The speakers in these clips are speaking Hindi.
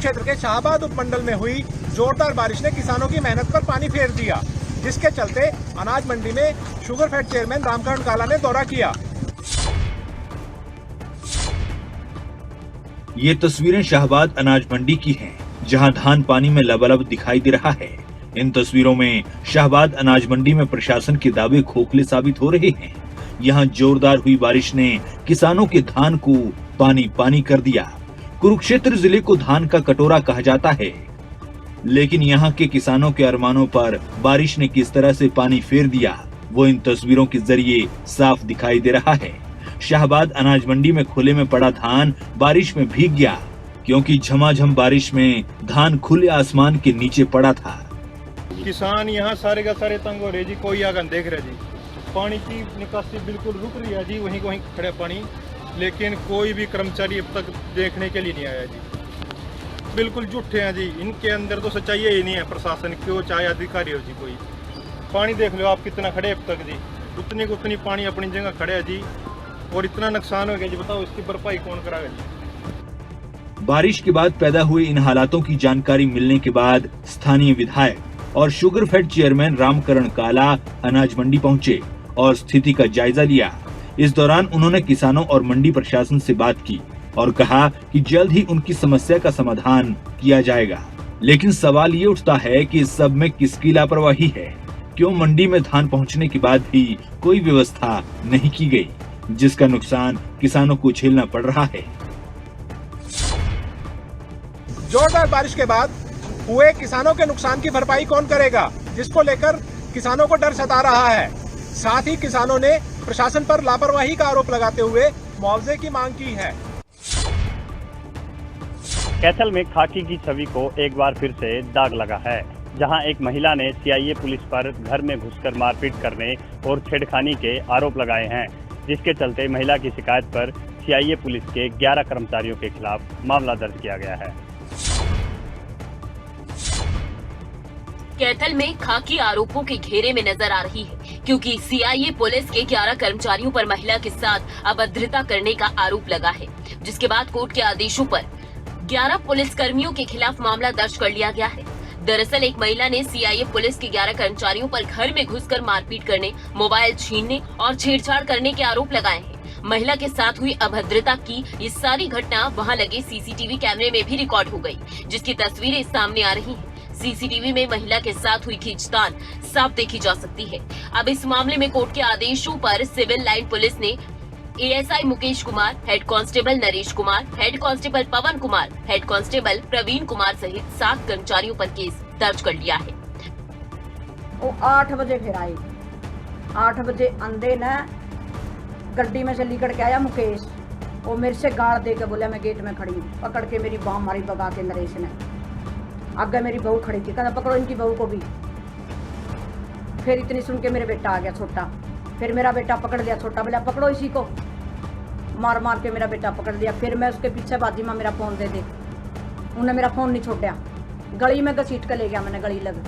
क्षेत्र के शाहबाद उपमंडल में हुई जोरदार बारिश ने किसानों की मेहनत पर पानी फेर दिया, जिसके चलते अनाज मंडी में शुगरफेड चेयरमैन रामकरण काला ने दौरा किया। ये तस्वीरें शाहबाद अनाज मंडी की हैं, जहां धान पानी में लबालब दिखाई दे रहा है। इन तस्वीरों में शाहबाद अनाज मंडी में प्रशासन के दावे खोखले साबित हो रहे हैं। यहाँ जोरदार हुई बारिश ने किसानों के धान को पानी पानी कर दिया। कुरुक्षेत्र जिले को धान का कटोरा कहा जाता है, लेकिन यहाँ के किसानों के अरमानों पर बारिश ने किस तरह से पानी फेर दिया, वो इन तस्वीरों के जरिए साफ दिखाई दे रहा है। शाहबाद अनाज मंडी में खुले में पड़ा धान बारिश में भीग गया, क्योंकि झमाझम बारिश में धान खुले आसमान के नीचे पड़ा था। किसान यहाँ सारे का सारे तंग हो रहे जी, कोई आगन देख रहे जी। पानी की निकासी बिल्कुल रुक रही है जी, वहीं को वहीं खड़े पानी, लेकिन कोई भी कर्मचारी अब तक देखने के लिए नहीं आया जी। बिल्कुल झूठे हैं जी, इनके अंदर तो सच्चाई ही नहीं है। प्रशासन क्यों चाहे अधिकारी हो जी, कोई पानी देख लो आप कितना खड़े अब तक जी, उतनी को उतनी पानी अपनी जगह खड़े है जी, और इतना नुकसान हो गया जी। बताओ इसकी भरपाई कौन कराएगा जी। बारिश के बाद पैदा हुए इन हालातों की जानकारी मिलने के बाद स्थानीय विधायक और शुगरफेड चेयरमैन रामकरण काला अनाज मंडी पहुंचे और स्थिति का जायजा लिया। इस दौरान उन्होंने किसानों और मंडी प्रशासन से बात की और कहा कि जल्द ही उनकी समस्या का समाधान किया जाएगा। लेकिन सवाल ये उठता है कि इस सब में किसकी लापरवाही है? क्यों मंडी में धान पहुंचने के बाद भी कोई व्यवस्था नहीं की गई, जिसका नुकसान किसानों को झेलना पड़ रहा है। जोरदार बारिश के बाद हुए किसानों के नुकसान की भरपाई कौन करेगा, जिसको लेकर किसानों को डर सता रहा है। साथ ही किसानों ने प्रशासन पर लापरवाही का आरोप लगाते हुए मुआवजे की मांग की है। कैथल में खाकी की छवि को एक बार फिर से दाग लगा है, जहां एक महिला ने सीआईए पुलिस पर घर में घुसकर मारपीट करने और छेड़खानी के आरोप लगाए हैं, जिसके चलते महिला की शिकायत पर सीआईए पुलिस के 11 कर्मचारियों के खिलाफ मामला दर्ज किया गया है। कैथल में खाकी आरोपों के घेरे में नजर आ रही है, क्योंकि सीआईए पुलिस के 11 कर्मचारियों पर महिला के साथ अभद्रता करने का आरोप लगा है, जिसके बाद कोर्ट के आदेशों पर 11 पुलिस कर्मियों के खिलाफ मामला दर्ज कर लिया गया है। दरअसल एक महिला ने सीआईए पुलिस के 11 कर्मचारियों पर घर में घुसकर मारपीट करने, मोबाइल छीनने और छेड़छाड़ करने के आरोप लगाए हैं। महिला के साथ हुई अभद्रता की ये सारी घटना वहां लगे सीसीटीवी कैमरे में भी रिकॉर्ड हो गई, जिसकी तस्वीरें सामने आ रही हैं। सीसीटीवी में महिला के साथ हुई खींचतान साफ देखी जा सकती है। अब इस मामले में कोर्ट के आदेशों पर सिविल लाइन पुलिस ने ASI Mukesh Kumar, head constable Naresh Kumar, head constable Pawan Kumar, head constable Praveen Kumar सहित 7 कर्मचारियों पर केस दर्ज कर लिया है। वो 8 बजे फिर आए, 8 बजे अंधे न गड्डी में से निकल के आया मुकेश। वो मेरे से गाड़ दे के बोला मैं गेट में खड़ी, पकड़ के मेरी बाँह मारी भगा के नरेश ने। आगे मेरी बहू खड़ी थी, कहना पकड़ो इनकी बहू को भी। फिर इतनी सुन के मेरे बेटा आ गया छोटा, फिर मेरा बेटा पकड़ लिया, छोटा बोला पकड़ो इसी को, मार मार के मेरा बेटा पकड़ लिया। फिर मैं उसके पीछे बाजी माँ मेरा फोन दे, उन्हें मेरा फोन नहीं छोड़ा, गली में घसीट कर ले गया। मैंने गली लग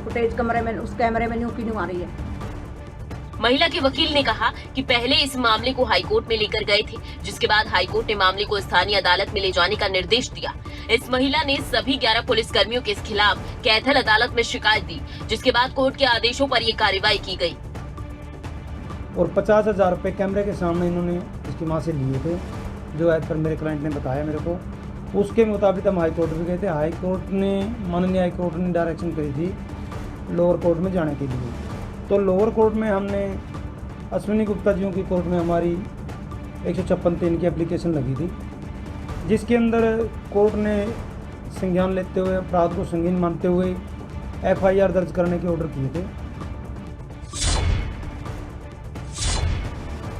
फुटेज कमरे में, उस कैमरे में न्यू की न्यू आ रही है। महिला के वकील ने कहा कि पहले इस मामले को हाईकोर्ट में लेकर गए थे, जिसके बाद हाईकोर्ट ने मामले को स्थानीय अदालत में ले जाने का निर्देश दिया। इस महिला ने सभी 11 पुलिस कर्मियों के खिलाफ कैथल अदालत में शिकायत दी, जिसके बाद कोर्ट के आदेशों पर ये कार्रवाई की गई। और 50,000 रुपए कैमरे के सामने इन्होंने इसकी मां से लिए थे, जो एज पर मेरे क्लाइंट ने बताया मेरे को। उसके मुताबिक हम हाई कोर्ट भी गए थे। हाई कोर्ट ने, माननीय हाई कोर्ट ने डायरेक्शन करी थी लोअर कोर्ट में जाने के लिए। तो लोअर कोर्ट में हमने अश्विनी गुप्ता जियों की कोर्ट में हमारी 156(3) की एप्लीकेशन लगी थी, जिसके अंदर कोर्ट ने संज्ञान लेते हुए, अपराध को संगीन मानते हुए एफआईआर दर्ज करने के ऑर्डर किए थे।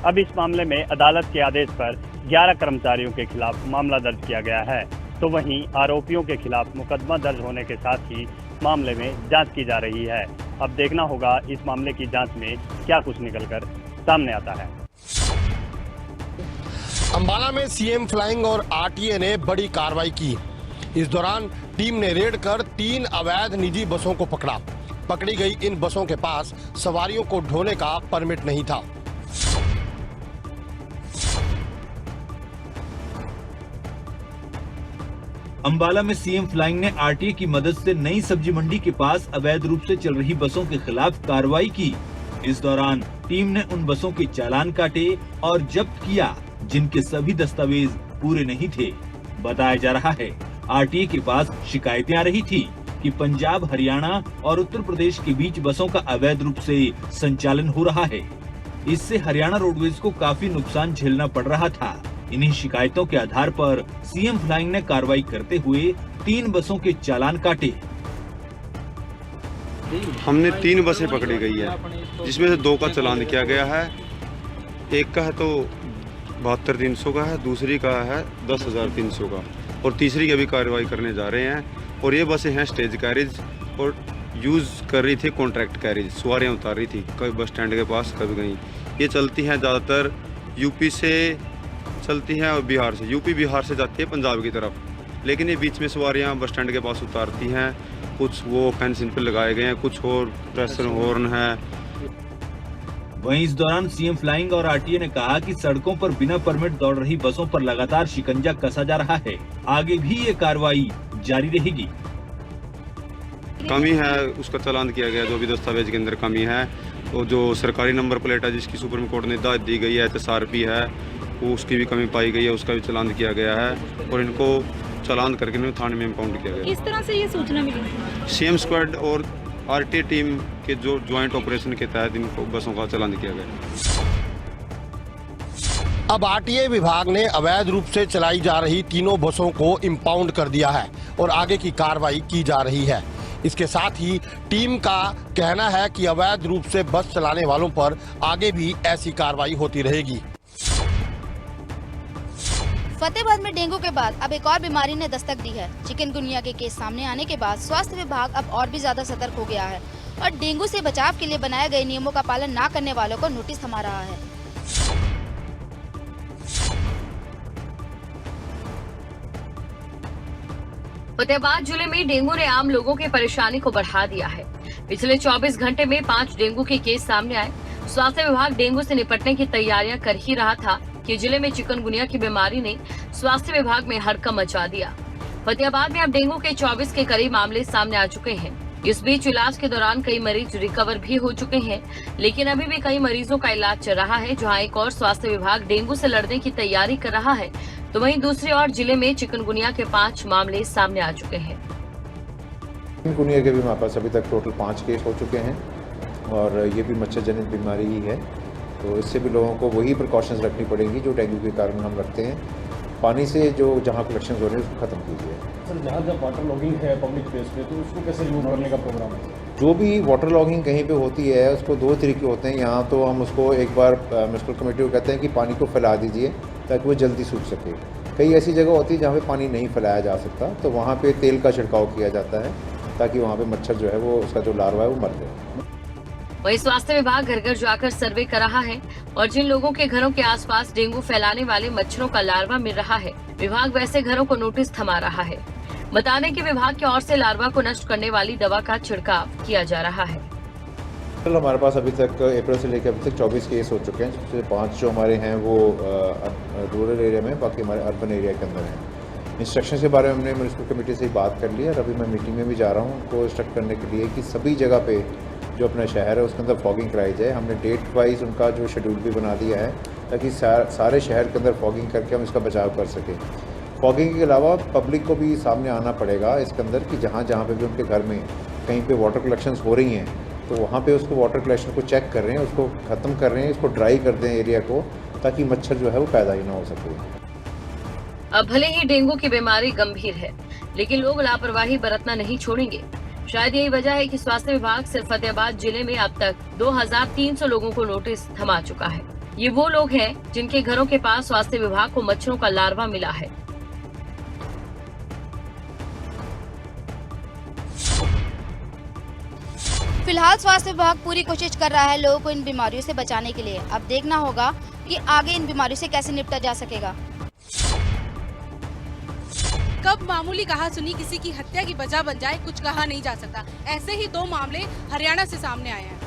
अब इस मामले में अदालत के आदेश पर 11 कर्मचारियों के खिलाफ मामला दर्ज किया गया है, तो वहीं आरोपियों के खिलाफ मुकदमा दर्ज होने के साथ ही मामले में जांच की जा रही है। अब देखना होगा इस मामले की जांच में क्या कुछ निकलकर सामने आता है। अंबाला में सीएम फ्लाइंग और आरटीए ने बड़ी कार्रवाई की। इस दौरान टीम ने रेड कर 3 अवैध निजी बसों को पकड़ा। पकड़ी गई इन बसों के पास सवारियों को ढोने का परमिट नहीं था। अंबाला में सीएम फ्लाइंग ने आरटीए की मदद से नई सब्जी मंडी के पास अवैध रूप से चल रही बसों के खिलाफ कार्रवाई की। इस दौरान टीम ने उन बसों के चालान काटे और जब्त किया जिनके सभी दस्तावेज पूरे नहीं थे। बताया जा रहा है आरटीए के पास शिकायतें आ रही थी कि पंजाब, हरियाणा और उत्तर प्रदेश के बीच बसों का अवैध रूप से संचालन हो रहा है। इससे हरियाणा रोडवेज को काफी नुकसान झेलना पड़ रहा था। इन्हीं शिकायतों के आधार पर सीएम फ्लाइंग ने कार्रवाई करते हुए 3 बसों के चालान काटे। हमने 3 बसें पकड़ी गई है, जिसमें से 2 का चालान किया गया है। एक का है तो 72,300 का है, दूसरी का है 10,300 का और तीसरी की अभी कार्रवाई करने जा रहे हैं। और ये बसें हैं स्टेज कैरेज और यूज़ कर रही थी कॉन्ट्रैक्ट कैरेज, सवारियाँ उतार रही थी कभी बस स्टैंड के पास कभी कहीं। ये चलती हैं ज़्यादातर यूपी से चलती हैं और बिहार से, यूपी बिहार से जाती है पंजाब की तरफ, लेकिन ये बीच में सवारियाँ बस स्टैंड के पास उतारती हैं। कुछ वो फेंस इन पर लगाए गए हैं, कुछ और प्रेशर हॉर्न है। वहीं इस दौरान सीएम फ्लाइंग और आरटीए ने कहा कि सड़कों पर बिना परमिट दौड़ रही बसों पर लगातार शिकंजा कसा जा रहा है। आगे भी ये कार्रवाई जारी रहेगी। कमी है उसका चालान किया गया, जो भी दस्तावेज के अंदर कमी है। तो जो सरकारी नंबर प्लेट है जिसकी सुप्रीम कोर्ट ने हिदायत दी गई है, एचएसआरपी है, वो उसकी भी कमी पाई गई है, उसका भी चालान किया गया है और इनको चालान करके इन्हें थाने में इम्पाउंड किया गया। इस तरह से ये सूचना मिली सीएम स्क्वाड और आरटीए टीम के जो ज्वाइंट ऑपरेशन के तहत इनको बसों का चालान किया गया। अब आरटीए विभाग ने अवैध रूप से चलाई जा रही 3 बसों को इम्पाउंड कर दिया है और आगे की कार्रवाई की जा रही है। इसके साथ ही टीम का कहना है कि अवैध रूप से बस चलाने वालों पर आगे भी ऐसी कार्रवाई होती रहेगी। फतेहाबाद में डेंगू के बाद अब एक और बीमारी ने दस्तक दी है। चिकनगुनिया के केस सामने आने के बाद स्वास्थ्य विभाग अब और भी ज्यादा सतर्क हो गया है और डेंगू से बचाव के लिए बनाए गए नियमों का पालन न करने वालों को नोटिस थमा रहा है। फतेहाबाद जिले में डेंगू ने आम लोगों की परेशानी को बढ़ा दिया है। पिछले 24 घंटे में 5 डेंगू के केस सामने आए। स्वास्थ्य विभाग डेंगू से निपटने की तैयारियां कर ही रहा था कि जिले में चिकनगुनिया की बीमारी ने स्वास्थ्य विभाग में हड़कंप मचा दिया। फतेहाबाद में अब डेंगू के 24 के करीब मामले सामने आ चुके हैं। इस बीच इलाज के दौरान कई मरीज रिकवर भी हो चुके हैं, लेकिन अभी भी कई मरीजों का इलाज चल रहा है। जहां एक और स्वास्थ्य विभाग डेंगू से लड़ने की तैयारी कर रहा है, तो वहीं दूसरी ओर जिले में चिकनगुनिया के 5 मामले सामने आ चुके हैं। चिकनगुनिया के भी हमारे पास अभी तक टोटल 5 केस हो चुके हैं और ये भी मच्छर जनित बीमारी ही है, तो इससे भी लोगों को वही प्रिकॉशंस रखनी पड़ेंगी जो डेंगू के कारण हम रखते हैं। पानी से जो जहाँ कलेक्शन हो रहे हैं उसको ख़त्म कीजिए। सर, जहाँ जब वाटर लॉगिंग है पब्लिक प्लेस पे, तो उसको कैसे रिमूव करने का प्रोग्राम है? जो भी वाटर लॉगिंग कहीं पे होती है उसको 2 तरीके होते हैं। यहाँ तो हम उसको एक बार म्युनिसिपल कमेटी को कहते हैं कि पानी को फैला दीजिए ताकि वो जल्दी सूख सके। कई ऐसी जगह होती है जहाँ पे पानी नहीं फैलाया जा सकता, तो वहाँ पे तेल का छिड़काव किया जाता है ताकि वहाँ पे मच्छर जो है वो उसका जो लार्वा है वो मर जाए। वहीं स्वास्थ्य विभाग घर घर जाकर सर्वे कर रहा है और जिन लोगों के घरों के आसपास डेंगू फैलाने वाले मच्छरों का लार्वा मिल रहा है, विभाग वैसे घरों को नोटिस थमा रहा है। बता दें कि विभाग की ओर से लार्वा को नष्ट करने वाली दवा का छिड़काव किया जा रहा है। हमारे पास अभी तक अप्रैल से लेकर अभी तक 24 केस हो चुके हैं, जिससे 5 जो हमारे हैं वो रूरल एरिया में, बाकी हमारे अर्बन एरिया के अंदर हैं। इंस्ट्रक्शन के बारे में हमने म्युनिसिपल कमेटी से बात कर ली और अभी मैं मीटिंग में भी जा रहा हूँ उनको इंस्ट्रक्ट करने के लिए कि सभी जगह पे जो अपना शहर है उसके अंदर फॉगिंग कराई जाए। हमने डेट वाइज उनका जो शेड्यूल भी बना दिया है ताकि सारे शहर के अंदर फॉगिंग करके हम इसका बचाव कर सकें। फॉगिंग के अलावा पब्लिक को भी सामने आना पड़ेगा इसके अंदर कि जहाँ जहाँ पे भी उनके घर में कहीं पे वाटर कलेक्शंस हो रही हैं तो वहाँ पे उसको वाटर कलेक्शन को चेक कर रहे हैं, उसको ख़त्म कर रहे हैं, इसको ड्राई कर दें एरिया को, ताकि मच्छर जो है वो पैदा ही ना हो सके। अब भले ही डेंगू की बीमारी गंभीर है, लेकिन लोग लापरवाही बरतना नहीं छोड़ेंगे। शायद यही वजह है कि स्वास्थ्य विभाग सिर्फ फतेहाबाद जिले में अब तक 2300 लोगों को नोटिस थमा चुका है। ये वो लोग हैं जिनके घरों के पास स्वास्थ्य विभाग को मच्छरों का लार्वा मिला है। फिलहाल स्वास्थ्य विभाग पूरी कोशिश कर रहा है लोगों को इन बीमारियों से बचाने के लिए। अब देखना होगा कि आगे इन बीमारियों से कैसे निपटा जा सकेगा। कब मामूली कहासुनी किसी की हत्या की वजह बन जाए, कुछ कहा नहीं जा सकता। ऐसे ही 2 मामले हरियाणा से सामने आए हैं।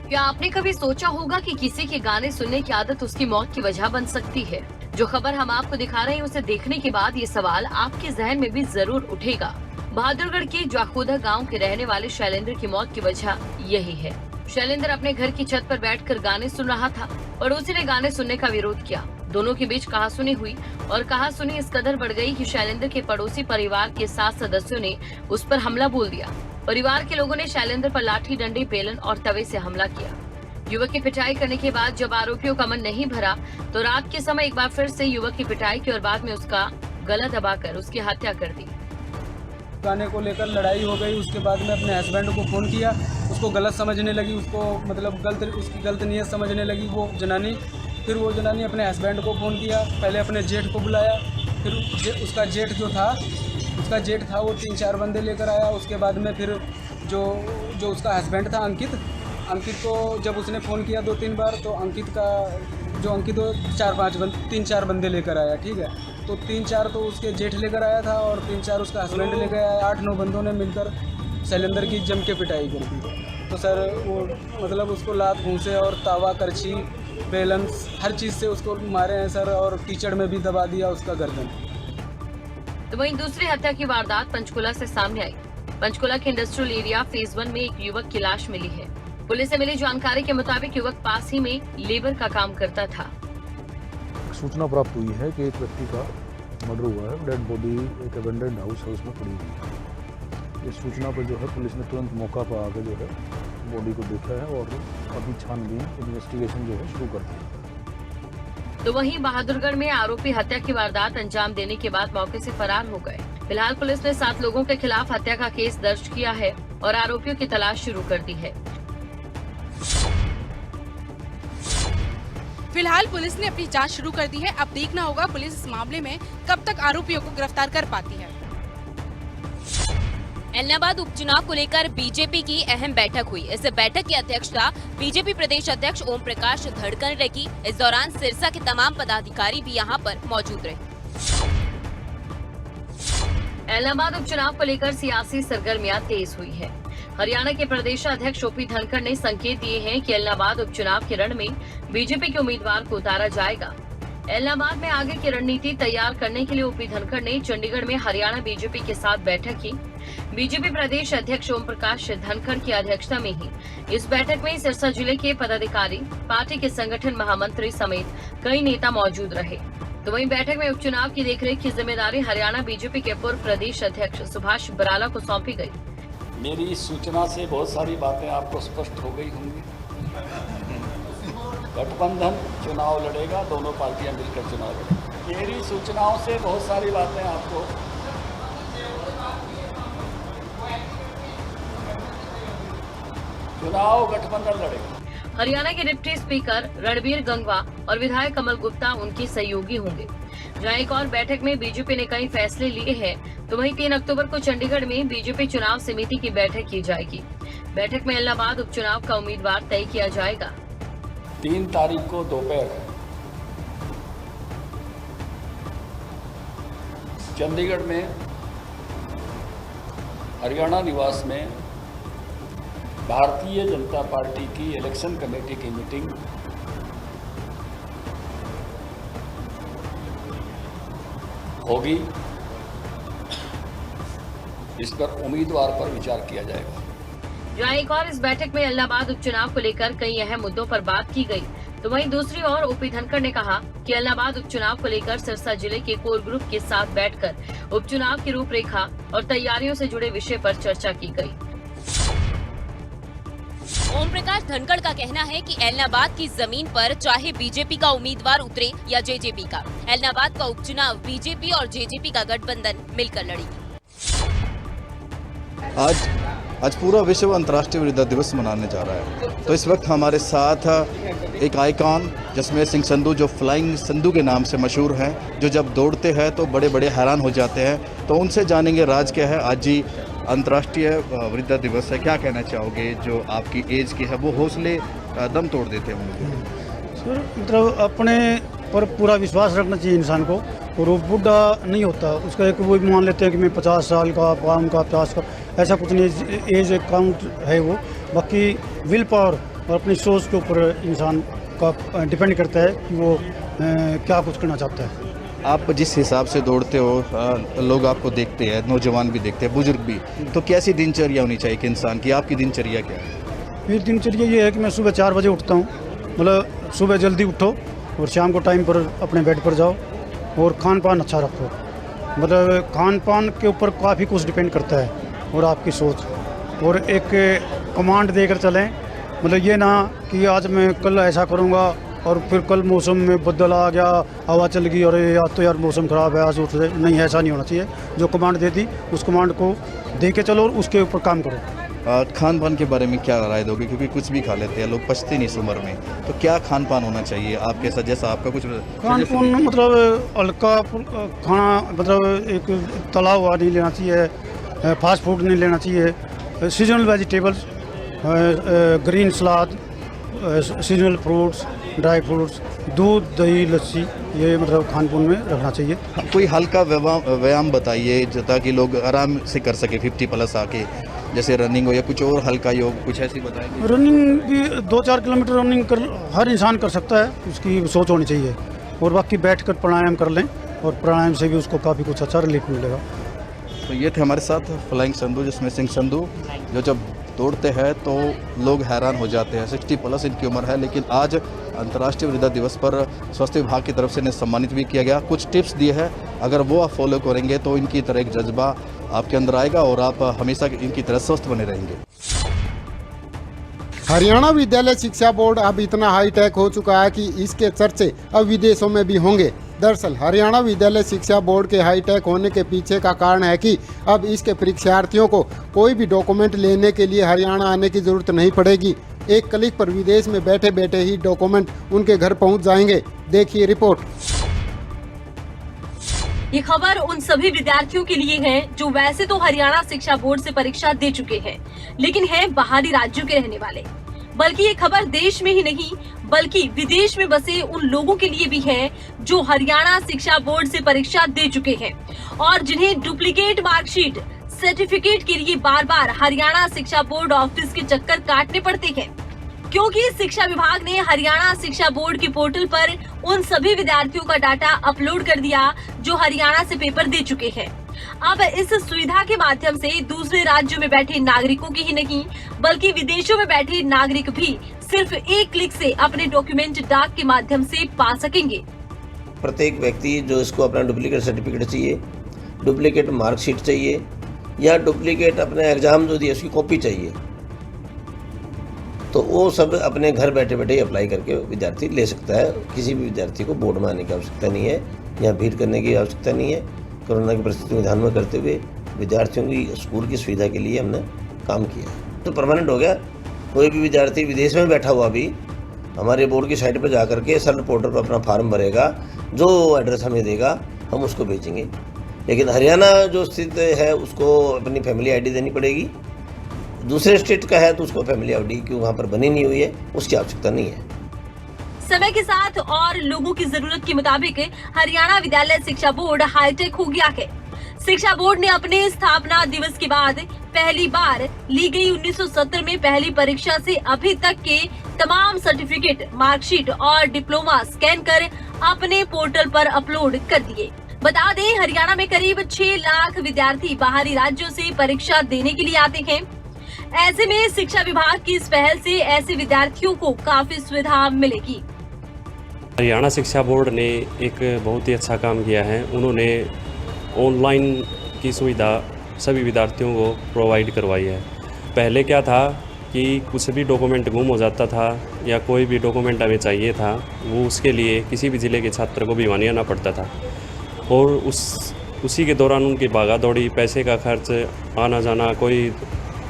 क्या आपने कभी सोचा होगा कि किसी के गाने सुनने की आदत उसकी मौत की वजह बन सकती है? जो खबर हम आपको दिखा रहे हैं उसे देखने के बाद ये सवाल आपके जहन में भी जरूर उठेगा। बहादुरगढ़ के जाखोदा गांव के रहने वाले शैलेंद्र की मौत की वजह यही है। शैलेंद्र अपने घर की छत पर बैठकर गाने सुन रहा था। पड़ोसी ने गाने सुनने का विरोध किया। दोनों के बीच कहासुनी हुई और कहासुनी इस कदर बढ़ गई कि शैलेंद्र के पड़ोसी परिवार के 7 सदस्यों ने उस पर हमला बोल दिया। परिवार के लोगों ने शैलेंद्र पर लाठी, डंडे, बेलन और तवे से हमला किया। युवक की पिटाई करने के बाद जब आरोपियों का मन नहीं भरा तो रात के समय एक बार फिर से युवक की पिटाई की और बाद में उसका गला दबाकर उसकी हत्या कर दी। गाने को लेकर लड़ाई हो गई। उसके बाद में अपने हस्बैंड को फ़ोन किया, उसको गलत समझने लगी, उसको मतलब उसकी गलत नीयत समझने लगी वो जनानी। फिर वो जनानी अपने हस्बैंड को फ़ोन किया, पहले अपने जेठ को बुलाया, फिर उसका जेठ था वो 3-4 बंदे लेकर आया। उसके बाद में फिर जो उसका हस्बैंड था अंकित को जब उसने फ़ोन किया 2-3 बार तो अंकित 3-4 बंदे लेकर आया, ठीक है। तो 3-4 तो उसके जेठ लेकर आया था और 3-4 उसका हस्बैंड लेकर आया। 8-9 बंदों ने मिलकर शैलेंद्र की जम के पिटाई कर दी। तो सर वो मतलब उसको लात घूंसे और तावा, करछी, बेलन हर चीज़ से उसको मारे हैं सर, और कीचड़ में भी दबा दिया उसका गर्दन। तो वहीं दूसरी हत्या की वारदात पंचकुला से सामने आई। पंचकुला के इंडस्ट्रियल एरिया फेज 1 में एक युवक की लाश मिली है। पुलिस से मिली जानकारी के मुताबिक युवक पास ही में लेबर का काम करता था। सूचना प्राप्त हुई है कि एक व्यक्ति का मर्डर हुआ है। डेड बॉडी एक अबेंडेड हाउस है उसमें पड़ी हुई है। इस सूचना पर जो है पुलिस ने तुरंत मौका पर आकर जो है बॉडी को देखा है और अभी छानबीन इन्वेस्टिगेशन जो है शुरू कर दी। तो वहीं बहादुरगढ़ में आरोपी हत्या की वारदात अंजाम देने के बाद मौके से फरार हो गए। फिलहाल पुलिस ने 7 लोगों के खिलाफ हत्या का केस दर्ज किया है और आरोपियों की तलाश शुरू कर दी है। फिलहाल पुलिस ने अपनी जांच शुरू कर दी है। अब देखना होगा पुलिस इस मामले में कब तक आरोपियों को गिरफ्तार कर पाती है। एलनाबाद उपचुनाव को लेकर बीजेपी की अहम बैठक हुई। इस बैठक की अध्यक्षता बीजेपी प्रदेश अध्यक्ष ओम प्रकाश धड़कन ने की। इस दौरान सिरसा के तमाम पदाधिकारी भी यहां पर मौजूद रहे। एलनाबाद उपचुनाव को लेकर सियासी सरगर्मियां तेज हुई है। हरियाणा के प्रदेश अध्यक्ष ओपी धनखड़ ने संकेत दिए हैं कि एलनाबाद उपचुनाव के रण में बीजेपी के उम्मीदवार को उतारा जाएगा। एलनाबाद में आगे की रणनीति तैयार करने के लिए ओपी धनखड़ ने चंडीगढ़ में हरियाणा बीजेपी के साथ बैठक की। बीजेपी प्रदेश अध्यक्ष ओम प्रकाश धनखड़ की अध्यक्षता में ही इस बैठक में सिरसा जिले के पदाधिकारी, पार्टी के संगठन महामंत्री समेत कई नेता मौजूद रहे। तो वहीं बैठक में उपचुनाव की देखरेख की जिम्मेदारी हरियाणा बीजेपी के पूर्व प्रदेश अध्यक्ष सुभाष बराला को सौंपी गई। मेरी सूचना से बहुत सारी बातें आपको स्पष्ट हो गई होंगी। गठबंधन चुनाव लड़ेगा, दोनों पार्टियां मिलकर चुनाव लड़ेंगी। मेरी सूचनाओं से बहुत सारी बातें आपको चुनाव गठबंधन लड़ेगा। हरियाणा के डिप्टी स्पीकर रणबीर गंगवा और विधायक कमल गुप्ता उनके सहयोगी होंगे। जहां एक और बैठक में बीजेपी ने कई फैसले लिए हैं, तो वहीं 3 अक्टूबर को चंडीगढ़ में बीजेपी चुनाव समिति की बैठक की जाएगी। बैठक में इलाहाबाद उपचुनाव का उम्मीदवार तय किया जाएगा। 3 तारीख को दोपहर चंडीगढ़ में हरियाणा निवास में भारतीय जनता पार्टी की इलेक्शन कमेटी की मीटिंग होगी। इस पर उम्मीदवार पर विचार किया जाएगा। जहां एक और इस बैठक में इलाहाबाद उपचुनाव को लेकर कई अहम मुद्दों पर बात की गई, तो वहीं दूसरी ओर ओपी धनखड़ ने कहा कि इलाहाबाद उपचुनाव को लेकर सिरसा जिले के कोर ग्रुप के साथ बैठकर उपचुनाव की रूपरेखा और तैयारियों से जुड़े विषय पर चर्चा की गई। ओम प्रकाश धनखड़ का कहना है कि एलनाबाद की जमीन पर चाहे बीजेपी का उम्मीदवार उतरे या जेजेपी का, एलनाबाद का उपचुनाव बीजेपी और जेजेपी का गठबंधन मिलकर लड़ेगी। आज पूरा विश्व अंतर्राष्ट्रीय वृद्धा दिवस मनाने जा रहा है, तो इस वक्त हमारे साथ एक आइकॉन जसमेर सिंह संधू, जो फ्लाइंग संधू के नाम से मशहूर हैं, जो जब दौड़ते हैं तो बड़े बड़े हैरान हो जाते हैं। तो उनसे जानेंगे राज क्या है। आज जी अंतर्राष्ट्रीय वृद्धा दिवस है, क्या कहना चाहोगे? जो आपकी एज की है वो हौसले दम तोड़ देते होंगे। सर मतलब अपने पर पूरा विश्वास रखना चाहिए इंसान को, और वो बूढ़ा नहीं होता। उसका एक वो मान लेते हैं कि मैं 50 साल का, 52 का, 50 का, ऐसा कुछ नहीं। एज एक काउंट है वो। बाकी विल पावर और अपनी सोच के ऊपर इंसान का डिपेंड करता है कि वो क्या कुछ करना चाहता है। आप जिस हिसाब से दौड़ते हो, लोग आपको देखते हैं, नौजवान भी देखते हैं, बुजुर्ग भी, तो कैसी दिनचर्या होनी चाहिए कि इंसान की? आपकी दिनचर्या क्या है? मेरी दिनचर्या ये है कि मैं सुबह 4 बजे उठता हूँ, मतलब सुबह जल्दी उठो और शाम को टाइम पर अपने बेड पर जाओ और खान पान अच्छा रखो। मतलब खान पान के ऊपर काफ़ी कुछ डिपेंड करता है और आपकी सोच, और एक कमांड देकर चलें। मतलब ये ना कि आज मैं कल ऐसा करूँगा और फिर कल मौसम में बदल आ गया, हवा चल गई और आज तो यार मौसम ख़राब है, आज उठ रहे नहीं, ऐसा नहीं होना चाहिए। जो कमांड दे दी उस कमांड को दे के चलो और उसके ऊपर काम करो। खान पान के बारे में क्या राय दोगे? क्योंकि कुछ भी खा लेते हैं लोग, पचते नहीं इस उम्र में, तो क्या खान पान होना चाहिए आपके साथ? जैसा आपका कुछ खान पान मतलब हल्का खाना, मतलब एक तला हुआ नहीं लेना चाहिए, फास्ट फूड नहीं लेना चाहिए, सीजनल वेजिटेबल्स, ग्रीन सलाद, सीजनल फ्रूट्स, ड्राई फ्रूट्स, दूध, दही, लस्सी, ये मतलब खान पान में रखना चाहिए। कोई हल्का व्यायाम बताइए ताकि लोग आराम से कर सके 50+ आके, जैसे रनिंग हो या कुछ और हल्का योग, कुछ ऐसी बताएंगे? रनिंग भी 2-4 किलोमीटर रनिंग कर हर इंसान कर सकता है, उसकी सोच होनी चाहिए। और बाकी बैठकर प्राणायाम कर लें और प्राणायाम से भी उसको काफ़ी कुछ अच्छा रिलीफ मिलेगा। तो ये थे हमारे साथ फ्लाइंग संधू, जिसमें सिंह संधू, जो जब दौड़ते हैं तो लोग हैरान हो जाते हैं। 60+ इनकी उम्र है, लेकिन आज अंतर्राष्ट्रीय वृद्धा दिवस पर स्वास्थ्य विभाग की तरफ से इन्हें सम्मानित भी किया गया। कुछ टिप्स दिए हैं, अगर वो आप फॉलो करेंगे तो इनकी तरह एक जज्बा आपके अंदर आएगा और आप हमेशा इनकी तरह स्वस्थ बने रहेंगे। हरियाणा विद्यालय शिक्षा बोर्ड अब इतना हाईटेक हो चुका है कि इसके चर्चे अब विदेशों में भी होंगे। दरअसल हरियाणा विद्यालय शिक्षा बोर्ड के हाईटेक होने के पीछे का कारण है कि अब इसके परीक्षार्थियों को कोई भी डॉक्यूमेंट लेने के लिए हरियाणा आने की जरूरत नहीं पड़ेगी। एक क्लिक पर विदेश में बैठे बैठे ही डॉक्यूमेंट उनके घर पहुंच जाएंगे। देखिए रिपोर्ट। ये खबर उन सभी विद्यार्थियों के लिए है जो वैसे तो हरियाणा शिक्षा बोर्ड से परीक्षा दे चुके हैं, लेकिन हैं बाहरी राज्यों के रहने वाले। बल्कि ये खबर देश में ही नहीं बल्कि विदेश में बसे उन लोगों के लिए भी है जो हरियाणा शिक्षा बोर्ड से परीक्षा दे चुके हैं और जिन्हें डुप्लीकेट मार्कशीट, सर्टिफिकेट के लिए बार बार हरियाणा शिक्षा बोर्ड ऑफिस के चक्कर काटने पड़ते हैं, क्योंकि शिक्षा विभाग ने हरियाणा शिक्षा बोर्ड के पोर्टल पर उन सभी विद्यार्थियों का डाटा अपलोड कर दिया जो हरियाणा से पेपर दे चुके हैं। अब इस सुविधा के माध्यम से दूसरे राज्यों में बैठे नागरिकों की ही नहीं बल्कि विदेशों में बैठे नागरिक भी सिर्फ एक क्लिक से अपने डॉक्यूमेंट डाक के माध्यम से पा सकेंगे। प्रत्येक व्यक्ति जो इसको अपना डुप्लीकेट सर्टिफिकेट चाहिए, डुप्लीकेट मार्कशीट चाहिए या डुप्लीकेट अपने एग्जाम जो दिए उसकी कॉपी चाहिए, तो वो सब अपने घर बैठे बैठे अप्लाई करके विद्यार्थी ले सकता है। किसी भी विद्यार्थी को बोर्ड में आने की आवश्यकता नहीं है, यहाँ भीड़ करने की आवश्यकता नहीं है। कोरोना की परिस्थिति को ध्यान में करते हुए विद्यार्थियों की स्कूल की सुविधा के लिए हमने काम किया, तो परमानेंट हो गया। कोई भी विद्यार्थी विदेश में बैठा हुआ भी हमारे बोर्ड की साइट पर जा करके सेल्फ पोर्टल पर अपना फॉर्म भरेगा, जो एड्रेस हमें देगा हम उसको भेजेंगे। लेकिन हरियाणा जो स्थित है उसको अपनी फैमिली आईडी देनी पड़ेगी। दूसरे स्टेट का है तो उसको फैमिली आईडी क्यों वहाँ पर बनी नहीं हुई है, उसकी आवश्यकता नहीं है। समय के साथ और लोगों की जरूरत के मुताबिक हरियाणा विद्यालय शिक्षा बोर्ड हाईटेक हो गया है। शिक्षा बोर्ड ने अपने स्थापना दिवस के बाद पहली बार ली गई 1970 में पहली परीक्षा से अभी तक के तमाम सर्टिफिकेट, मार्कशीट और डिप्लोमा स्कैन कर अपने पोर्टल पर अपलोड कर दिए। बता दें, हरियाणा में करीब 6 लाख विद्यार्थी बाहरी राज्यों से परीक्षा देने के लिए आते हैं। ऐसे में शिक्षा विभाग की इस पहल से ऐसे विद्यार्थियों को काफी सुविधा मिलेगी। हरियाणा शिक्षा बोर्ड ने एक बहुत ही अच्छा काम किया है। उन्होंने ऑनलाइन की सुविधा सभी विद्यार्थियों को प्रोवाइड करवाई है। पहले क्या था कि कुछ भी डॉक्यूमेंट गुम हो जाता था या कोई भी डॉक्यूमेंट हमें चाहिए था, वो उसके लिए किसी भी ज़िले के छात्र को भिवानी आना पड़ता था और उसी के दौरान उनकी भागा दौड़ी, पैसे का खर्च, आना जाना कोई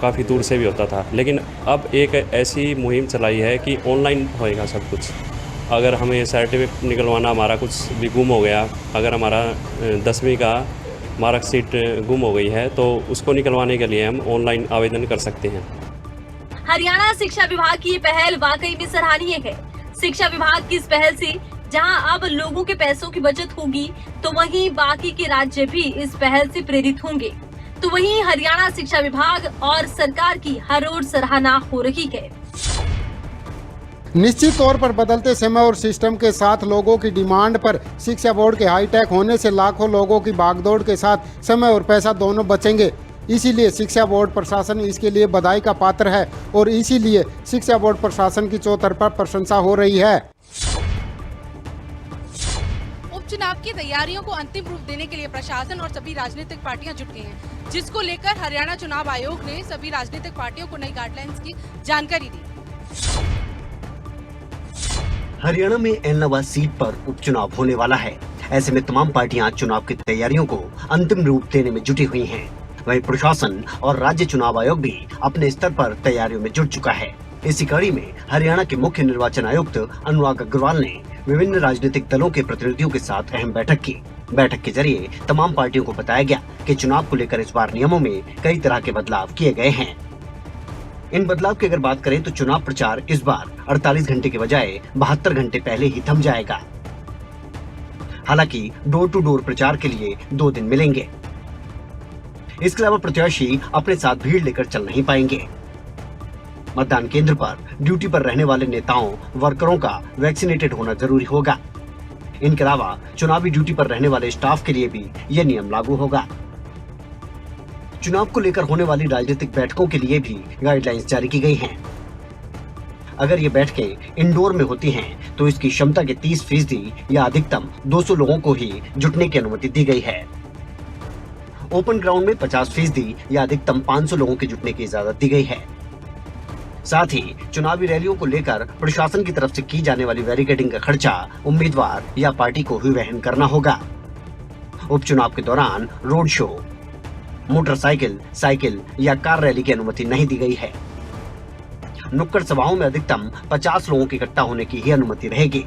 काफ़ी दूर से भी होता था। लेकिन अब एक ऐसी मुहिम चलाई है कि ऑनलाइन होएगा सब कुछ। अगर हमें सर्टिफिकेट निकलवाना, हमारा कुछ भी गुम हो गया, अगर हमारा 10वीं का मार्कशीट गुम हो गई है तो उसको निकलवाने के लिए हम ऑनलाइन आवेदन कर सकते हैं। हरियाणा शिक्षा विभाग की ये पहल वाकई में सराहनीय है। शिक्षा विभाग की इस पहल से जहां अब लोगों के पैसों की बचत होगी तो वहीं बाकी के राज्य भी इस पहल से प्रेरित होंगे। तो वहीं हरियाणा शिक्षा विभाग और सरकार की हर ओर सराहना हो रही है। निश्चित तौर पर बदलते समय और सिस्टम के साथ लोगों की डिमांड पर शिक्षा बोर्ड के हाईटेक होने से लाखों लोगों की भागदौड़ के साथ समय और पैसा दोनों बचेंगे। इसीलिए शिक्षा बोर्ड प्रशासन इसके लिए बधाई का पात्र है और इसीलिए शिक्षा बोर्ड प्रशासन की चौतरफा प्रशंसा हो रही है। उपचुनाव की तैयारियों को अंतिम रूप देने के लिए प्रशासन और सभी राजनीतिक पार्टियां जुट गई हैं, जिसको लेकर हरियाणा चुनाव आयोग ने सभी राजनीतिक पार्टियों को नई गाइडलाइंस की जानकारी दी। हरियाणा में एलनाबाद सीट पर उपचुनाव होने वाला है। ऐसे में तमाम पार्टियां चुनाव की तैयारियों को अंतिम रूप देने में जुटी हुई हैं। वहीं प्रशासन और राज्य चुनाव आयोग भी अपने स्तर पर तैयारियों में जुट चुका है। इसी कड़ी में हरियाणा के मुख्य निर्वाचन आयुक्त अनुराग अग्रवाल ने विभिन्न राजनीतिक दलों के प्रतिनिधियों के साथ अहम बैठक की। बैठक के जरिए तमाम पार्टियों को बताया गया कि चुनाव को लेकर इस बार नियमों में कई तरह के बदलाव किए गए हैं। इन बदलाव की अगर बात करें तो चुनाव प्रचार इस बार 48 घंटे के बजाय 72 घंटे पहले ही थम जाएगा। हालांकि डोर टू डोर प्रचार के लिए 2 दिन मिलेंगे। इसके अलावा प्रत्याशी अपने साथ भीड़ लेकर चल नहीं पाएंगे। मतदान केंद्र पर ड्यूटी पर रहने वाले नेताओं वर्करों का वैक्सीनेटेड होना जरूरी होगा। इनके अलावा चुनावी ड्यूटी पर रहने वाले स्टाफ के लिए भी यह नियम लागू होगा। चुनाव को लेकर होने वाली राजनीतिक बैठकों के लिए भी गाइडलाइंस जारी की गई हैं। अगर ये बैठकें इंडोर में होती हैं, तो इसकी क्षमता के 30% या अधिकतम 200 लोगों को ही जुटने की अनुमति दी गई है। ओपन ग्राउंड में 50% या अधिकतम 500 लोगों के जुटने की इजाजत दी गई है। साथ ही चुनावी रैलियों को लेकर प्रशासन की तरफ से की जाने वाली बैरिकेडिंग का खर्चा उम्मीदवार या पार्टी को ही वहन करना होगा। उपचुनाव के दौरान रोड शो, मोटरसाइकिल, साइकिल या कार रैली की अनुमति नहीं दी गई है। नुक्कड़ सभाओं में अधिकतम 50 लोगों के इकट्ठा होने की ही अनुमति रहेगी।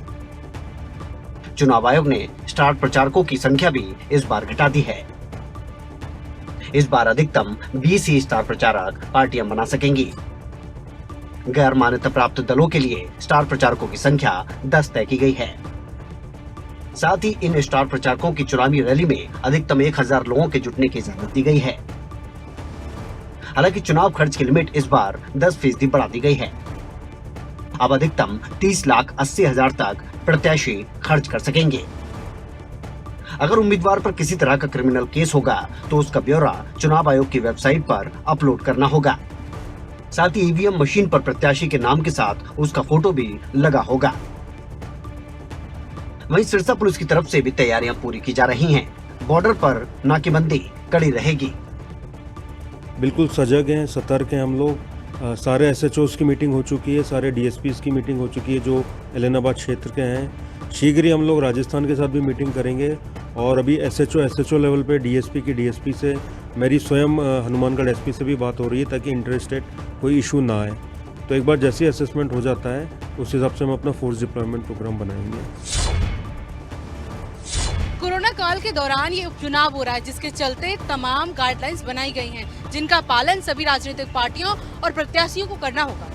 चुनाव आयोग ने स्टार प्रचारकों की संख्या भी इस बार घटा दी है। इस बार अधिकतम 20 ही स्टार प्रचारक पार्टियां बना सकेंगी। गैर मान्यता प्राप्त दलों के लिए स्टार प्रचारकों की संख्या 10 तय की गई है। साथ ही इन स्टार प्रचारकों की चुनावी रैली में अधिकतम 1000 लोगों के जुटने की इजाजत दी गई है। हालांकि चुनाव खर्च की लिमिट इस बार 10% बढ़ा दी गई है। अब अधिकतम 30,80,000 तक प्रत्याशी खर्च कर सकेंगे। अगर उम्मीदवार पर किसी तरह का क्रिमिनल केस होगा तो उसका ब्यौरा चुनाव आयोग की वेबसाइट पर अपलोड करना होगा। साथ ही ईवीएम मशीन पर प्रत्याशी के नाम के साथ उसका फोटो भी लगा होगा। वहीं सिरसा पुलिस की तरफ से भी तैयारियां पूरी की जा रही हैं। बॉर्डर पर नाकेबंदी कड़ी रहेगी। बिल्कुल सजग हैं, सतर्क हैं हम लोग। सारे एसएचओस की मीटिंग हो चुकी है, सारे डीएसपीस की मीटिंग हो चुकी है जो एलनाबाद क्षेत्र के हैं। शीघ्र ही हम लोग राजस्थान के साथ भी मीटिंग करेंगे और अभी एसएचओ लेवल पे डीएसपी से मेरी स्वयं हनुमानगढ़ एसपी से भी बात हो रही है ताकि इंटरस्टेट कोई इशू ना आए। तो एक बार जैसे असेसमेंट हो जाता है उस हिसाब से हम अपना फोर्स डिप्लॉयमेंट प्रोग्राम बनाएंगे। कोरोना काल के दौरान ये उपचुनाव हो रहा है, जिसके चलते तमाम गाइडलाइंस बनाई गई हैं, जिनका पालन सभी राजनीतिक पार्टियों और प्रत्याशियों को करना होगा।